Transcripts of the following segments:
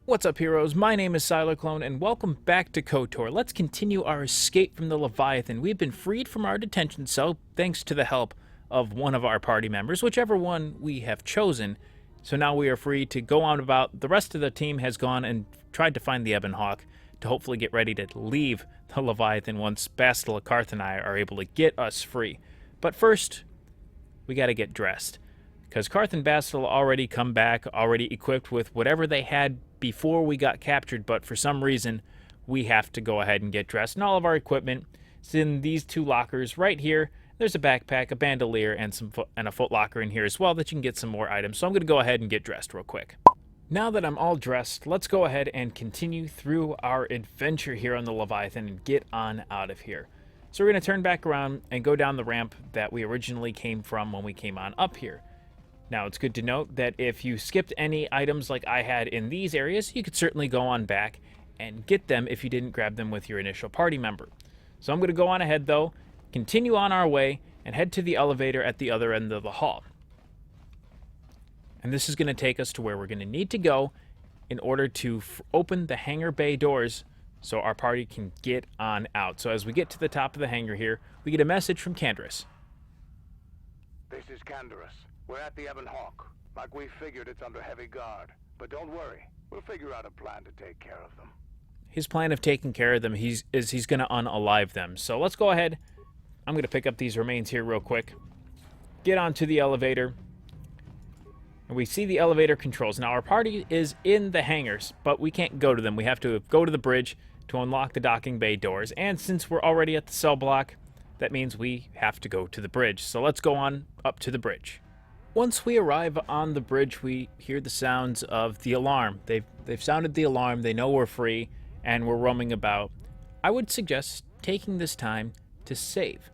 What's up, heroes? My name is Sylarclone, and welcome back to KOTOR. Let's continue our escape from the Leviathan. We've been freed from our detention cell thanks to the help of one of our party members, whichever one we have chosen. So now we are free to go on about. The rest of the team has gone and tried to find the Ebon Hawk to hopefully get ready to leave the Leviathan once Bastilla and Carth and I are able to get us free. But first, we got to get dressed, because Carth and Bastilla already come back, already equipped with whatever they had before we got captured, but for some reason, we have to go ahead and get dressed. And all of our equipment is in these two lockers right here. There's a backpack, a bandolier, and a foot locker in here as well that you can get some more items. So I'm going to go ahead and get dressed real quick. Now that I'm all dressed, let's go ahead and continue through our adventure here on the Leviathan and get on out of here. So we're going to turn back around and go down the ramp that we originally came from when we came on up here. Now, it's good to note that if you skipped any items like I had in these areas, you could certainly go on back and get them if you didn't grab them with your initial party member. So I'm going to go on ahead, though, continue on our way, and head to the elevator at the other end of the hall. And this is going to take us to where we're going to need to go in order to open the hangar bay doors so our party can get on out. So as we get to the top of the hangar here, we get a message from Canderous. This is Canderous. We're at the Ebon Hawk. Like we figured, it's under heavy guard. But don't worry, we'll figure out a plan to take care of them. His plan of taking care of them he's going to unalive them. So let's go ahead. I'm going to pick up these remains here real quick. Get onto the elevator. And we see the elevator controls. Now, our party is in the hangars, but we can't go to them. We have to go to the bridge to unlock the docking bay doors. And since we're already at the cell block, that means we have to go to the bridge. So let's go on up to the bridge. Once we arrive on the bridge, we hear the sounds of the alarm. They've sounded the alarm. They know we're free and we're roaming about. I would suggest taking this time to save,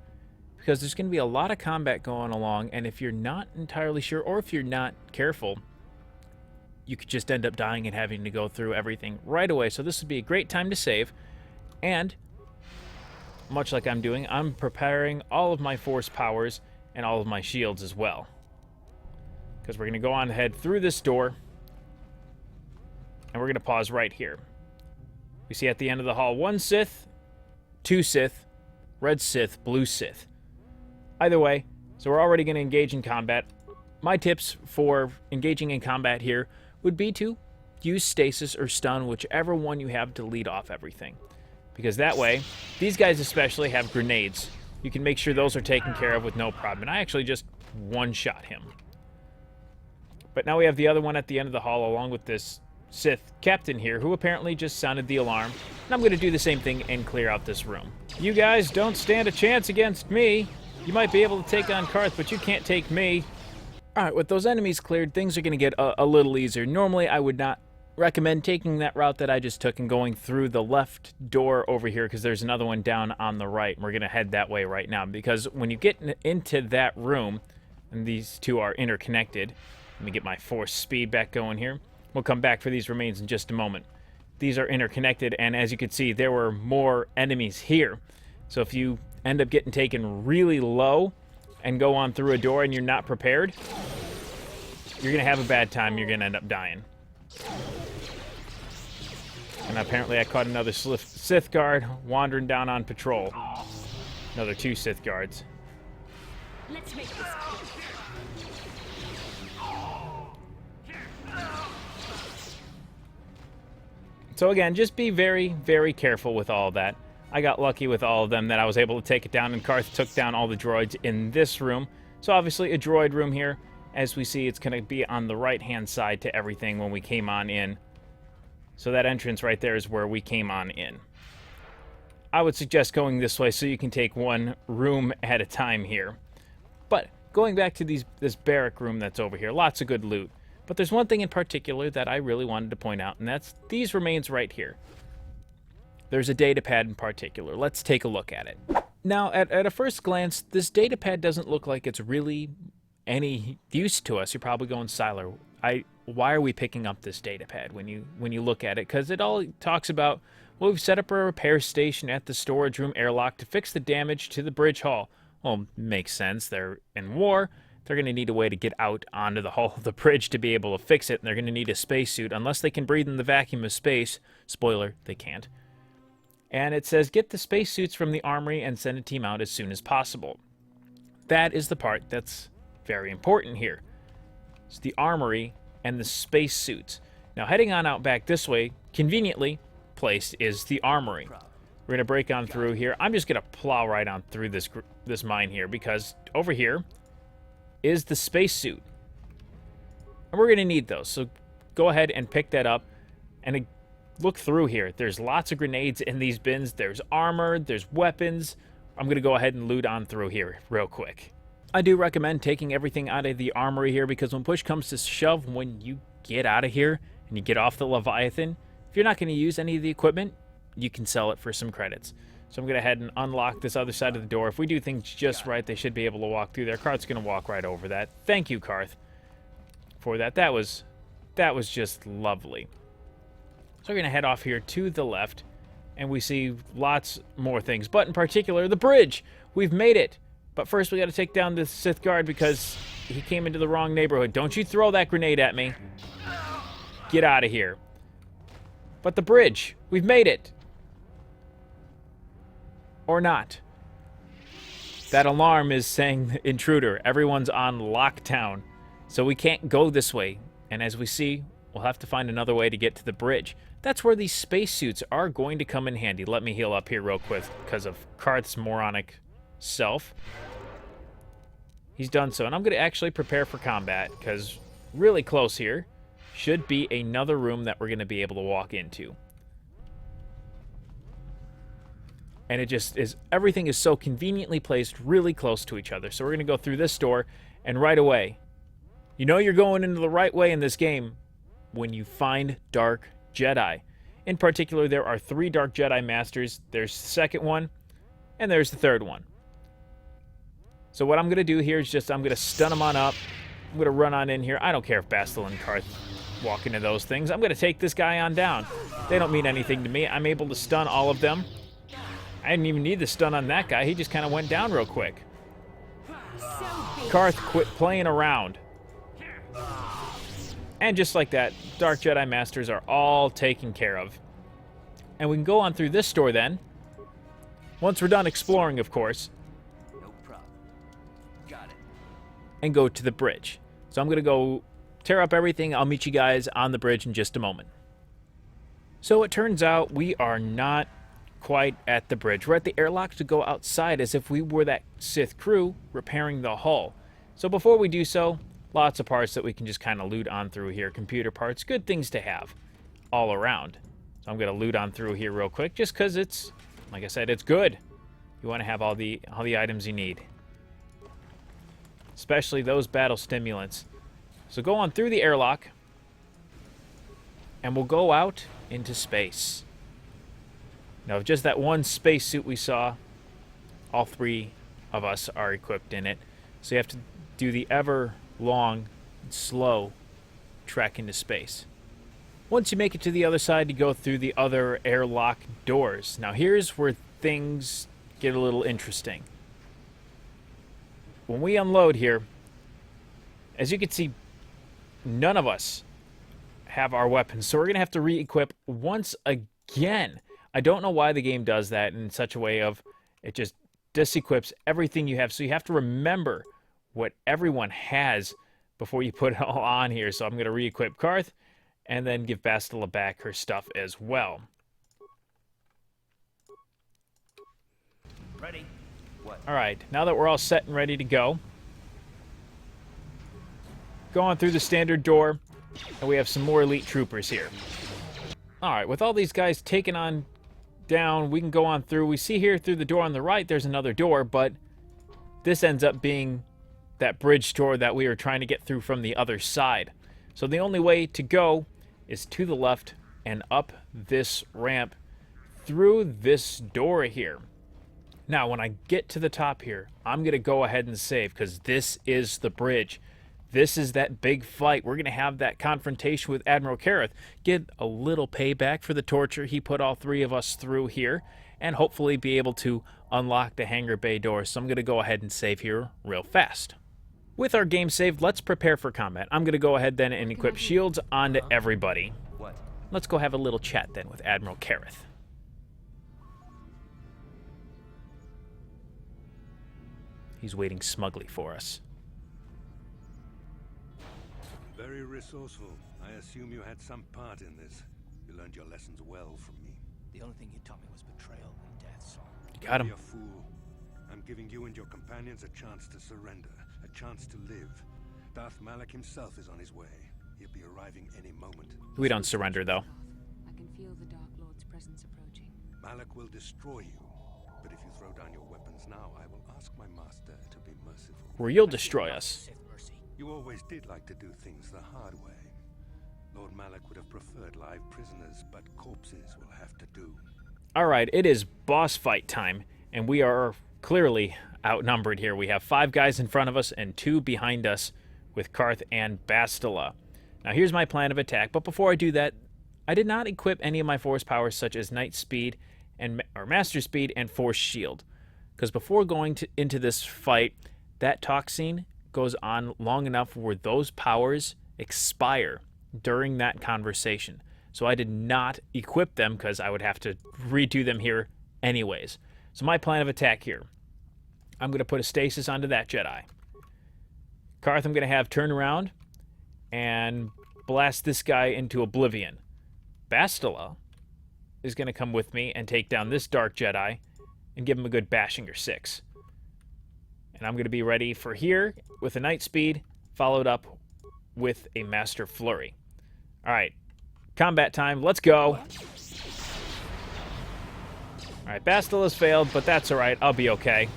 because there's going to be a lot of combat going along, and if you're not entirely sure, or if you're not careful, you could just end up dying and having to go through everything right away. So this would be a great time to save, and much like I'm doing, I'm preparing all of my force powers and all of my shields as well, because we're going to go on ahead through this door, and we're going to pause right here. We see at the end of the hall 1 Sith, 2 Sith, red Sith, blue Sith. Either way, so we're already going to engage in combat. My tips for engaging in combat here would be to use stasis or stun, whichever one you have to lead off everything. Because that way, these guys especially have grenades. You can make sure those are taken care of with no problem. And I actually just one-shot him. But now we have the other one at the end of the hall along with this Sith captain here, who apparently just sounded the alarm. And I'm going to do the same thing and clear out this room. You guys don't stand a chance against me. You might be able to take on Carth, but you can't take me. Alright, with those enemies cleared, things are going to get a little easier. Normally, I would not recommend taking that route that I just took and going through the left door over here, because there's another one down on the right. And we're going to head that way right now, because when you get into that room, and these two are interconnected. Let me get my force speed back going here. We'll come back for these remains in just a moment. These are interconnected, and as you can see, there were more enemies here. So if you end up getting taken really low and go on through a door and you're not prepared, you're going to have a bad time. You're going to end up dying. And apparently I caught another Sith guard wandering down on patrol. Another 2 Sith guards. Let's make this quick. So again, just be very, very careful with all of that. I got lucky with all of them that I was able to take it down, and Carth took down all the droids in this room. So obviously a droid room here. As we see, it's going to be on the right-hand side to everything when we came on in. So that entrance right there is where we came on in. I would suggest going this way so you can take one room at a time here. But going back to this barrack room that's over here, lots of good loot. But there's one thing in particular that I really wanted to point out, and that's these remains right here. There's a datapad in particular. Let's take a look at it. Now, at a first glance, this datapad doesn't look like it's really any use to us. You're probably going, Sylar, why are we picking up this datapad when you look at it? Because it all talks about, well, we've set up a repair station at the storage room airlock to fix the damage to the bridge hull. Well, makes sense. They're in war. they're going to need a way to get out onto the hull of the bridge to be able to fix it, and they're going to need a spacesuit, unless they can breathe in the vacuum of space. Spoiler, they can't. And it says, get the spacesuits from the armory and send a team out as soon as possible. That is the part that's very important here. It's the armory and the spacesuits. Now, heading on out back this way, conveniently placed, is the armory. We're going to break on through here. I'm just going to plow right on through this mine here, because over here is the spacesuit. And we're going to need those. So go ahead and pick that up and look through here. There's lots of grenades in these bins. There's armor. There's weapons. I'm going to go ahead and loot on through here real quick. I do recommend taking everything out of the armory here, because when push comes to shove, when you get out of here and you get off the Leviathan, if you're not going to use any of the equipment, you can sell it for some credits. So I'm going to head and unlock this other side of the door. If we do things just right, they should be able to walk through there. Karth's going to walk right over that. Thank you, Karth, for that. That was just lovely. So we're going to head off here to the left, and we see lots more things, but in particular, the bridge. We've made it. But first, we got to take down this Sith guard because he came into the wrong neighborhood. Don't you throw that grenade at me. Get out of here. But the bridge, we've made it. Or not. That alarm is saying intruder. Everyone's on lockdown. So we can't go this way. And as we see, we'll have to find another way to get to the bridge. That's where these spacesuits are going to come in handy. Let me heal up here real quick because of Karth's moronic self. He's done so, and I'm going to actually prepare for combat, because really close here should be another room that we're going to be able to walk into. And it just is, everything is so conveniently placed really close to each other. So we're going to go through this door, and right away, you know you're going into the right way in this game when you find Dark Jedi. In particular, there are 3 Dark Jedi Masters. There's the second one, and there's the third one. So what I'm going to do here is just, I'm going to stun them on up. I'm going to run on in here. I don't care if Bastilla and Carth walk into those things. I'm going to take this guy on down. They don't mean anything to me. I'm able to stun all of them. I didn't even need the stun on that guy. He just kind of went down real quick. Carth quit playing around. And just like that, Dark Jedi Masters are all taken care of. And we can go on through this door then. Once we're done exploring, of course. And go to the bridge. So I'm going to go tear up everything. I'll meet you guys on the bridge in just a moment. So it turns out we are not quite at the bridge. We're at the airlock to go outside as if we were that Sith crew repairing the hull. So before we do so, lots of parts that we can just kind of loot on through here. Computer parts, good things to have all around. So I'm going to loot on through here real quick just because it's, like I said, it's good. You want to have all the items you need. Especially those battle stimulants. So go on through the airlock, and we'll go out into space. Now, just that one spacesuit we saw, all 3 of us are equipped in it. So you have to do the ever long and slow trek into space. Once you make it to the other side, you go through the other airlock doors. Now, here's where things get a little interesting. When we unload here, as you can see, none of us have our weapons. So we're going to have to re-equip once again. I don't know why the game does that in such a way of it just disequips everything you have. So you have to remember what everyone has before you put it all on here. So I'm going to re-equip Carth and then give Bastilla back her stuff as well. Ready? What? All right, now that we're all set and ready to go, going through the standard door, and we have some more elite troopers here. All right, with all these guys taken on down, we can go on through. We see here through the door on the right, there's another door, but this ends up being that bridge door that we were trying to get through from the other side. So the only way to go is to the left and up this ramp through this door here. Now, when I get to the top here, I'm going to go ahead and save because this is the bridge. This is that big fight. We're going to have that confrontation with Admiral Karath, get a little payback for the torture he put all 3 of us through here, and hopefully be able to unlock the hangar bay door. So I'm going to go ahead and save here real fast. with our game saved, let's prepare for combat. I'm going to go ahead then and equip shields onto everybody. What? Let's go have a little chat then with Admiral Karath. He's waiting smugly for us. Very resourceful. I assume you had some part in this. You learned your lessons well from me. The only thing you taught me was betrayal and death, Saul. Got him. Be a fool. I'm giving you and your companions a chance to surrender, a chance to live. Darth Malak himself is on his way. He'll be arriving any moment. We don't surrender, though. I can feel the Dark Lord's presence approaching. Malak will destroy you. But if you throw down your weapons now, I will ask my master to be merciful. Or you'll destroy us. Sith mercy. You always did like to do things the hard way. Lord Malak would have preferred live prisoners, but corpses will have to do. Alright, it is boss fight time, and we are clearly outnumbered here. We have 5 guys in front of us and 2 behind us with Carth and Bastilla. Now here's my plan of attack, but before I do that, I did not equip any of my force powers such as Knight Speed or Master Speed and Force Shield. Because before going into this fight, that talk scene goes on long enough where those powers expire during that conversation. So I did not equip them because I would have to redo them here anyways. So my plan of attack here, I'm going to put a stasis onto that Jedi. Carth I'm going to have turn around and blast this guy into oblivion. Bastilla is going to come with me and take down this Dark Jedi and give him a good bashing or 6. And I'm going to be ready for here with a Knight Speed, followed up with a Master Flurry. Alright, combat time, let's go. Alright, Bastilla's failed, but that's alright, I'll be okay.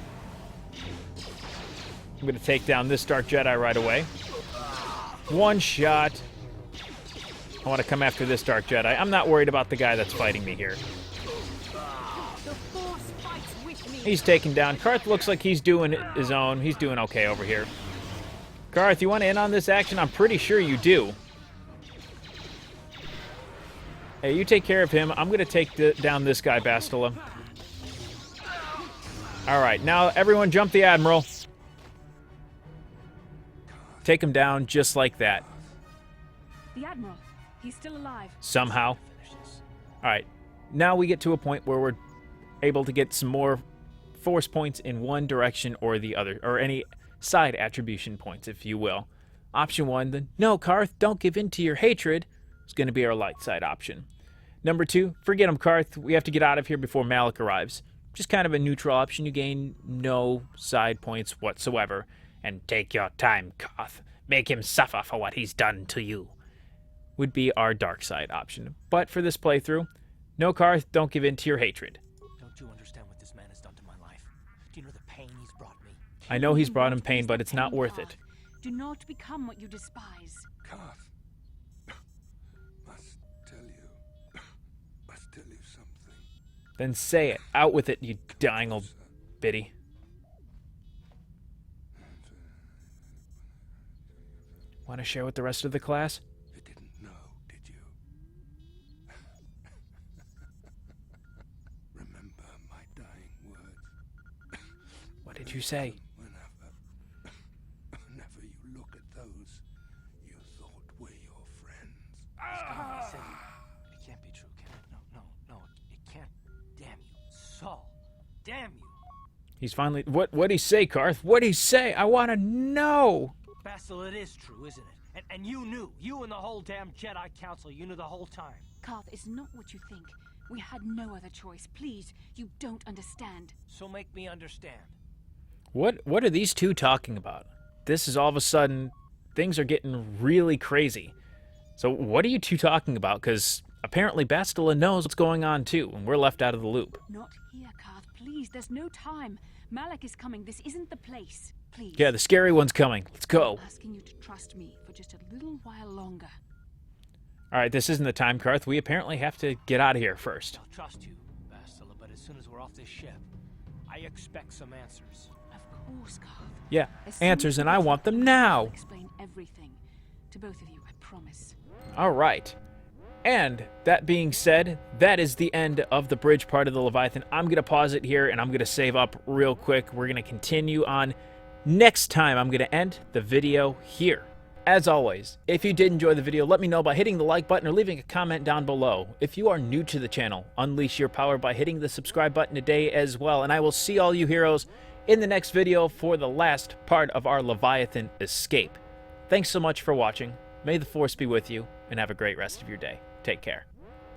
I'm going to take down this Dark Jedi right away. One shot. I want to come after this Dark Jedi. I'm not worried about the guy that's fighting me here. The Force fights with me. He's taken down. Carth looks like he's doing his own. He's doing okay over here. Carth, you want to in on this action? I'm pretty sure you do. Hey, you take care of him. I'm going to take down this guy, Bastilla. Alright, now everyone jump the Admiral. Take him down just like that. The Admiral, he's still alive. Somehow. Alright, now we get to a point where we're able to get some more force points in one direction or the other, or any side attribution points, if you will. Option 1, the no, Carth, don't give in to your hatred, is going to be our light side option. Number 2, forget him, Carth. We have to get out of here before Malak arrives. Just kind of a neutral option. You gain no side points whatsoever. And take your time, Carth. Make him suffer for what he's done to you. Would be our dark side option. But for this playthrough, no, Carth, don't give in to your hatred. Don't you understand what this man has done to my life? Do you know the pain he's brought me? I know he's brought him pain, but it's not worth it. Do not become what you despise. Carth, must tell you something. Then say it. Out with it, you dying old biddy. Want to share with the rest of the class? You didn't know, did you? Remember my dying words. What did you say? Whenever you look at those you thought were your friends. It can't be true, can it? No, it can't. Damn you, Saul. Damn you. He's finally... What'd he say, Carth? What'd he say? I want to know! Bastille, it is true, isn't it? And you knew. You and the whole damn Jedi Council, you knew the whole time. Carth is not what you think. We had no other choice. Please, you don't understand. So make me understand. What are these two talking about? This is all of a sudden... Things are getting really crazy. So what are you two talking about? Because apparently Bastilla knows what's going on too, and we're left out of the loop. Not here, Carth. Please, there's no time. Malak is coming. This isn't the place. Please. Yeah, the scary one's coming. Let's go. I'm asking you to trust me for just a little while longer. Alright, this isn't the time, Carth. We apparently have to get out of here first. I'll trust you, Bastilla, but as soon as we're off this ship, I expect some answers. Of course, Carth. Yeah, As soon answers, as and we I get want to them the now. I'll explain everything to both of you, I promise. Alright. And that being said, that is the end of the bridge part of the Leviathan. I'm going to pause it here, and I'm going to save up real quick. We're going to continue on Next time, I'm going to end the video here. As always, if you did enjoy the video, let me know by hitting the like button or leaving a comment down below. If you are new to the channel, unleash your power by hitting the subscribe button today as well. And I will see all you heroes in the next video for the last part of our Leviathan escape. Thanks so much for watching. May the Force be with you, and have a great rest of your day. Take care.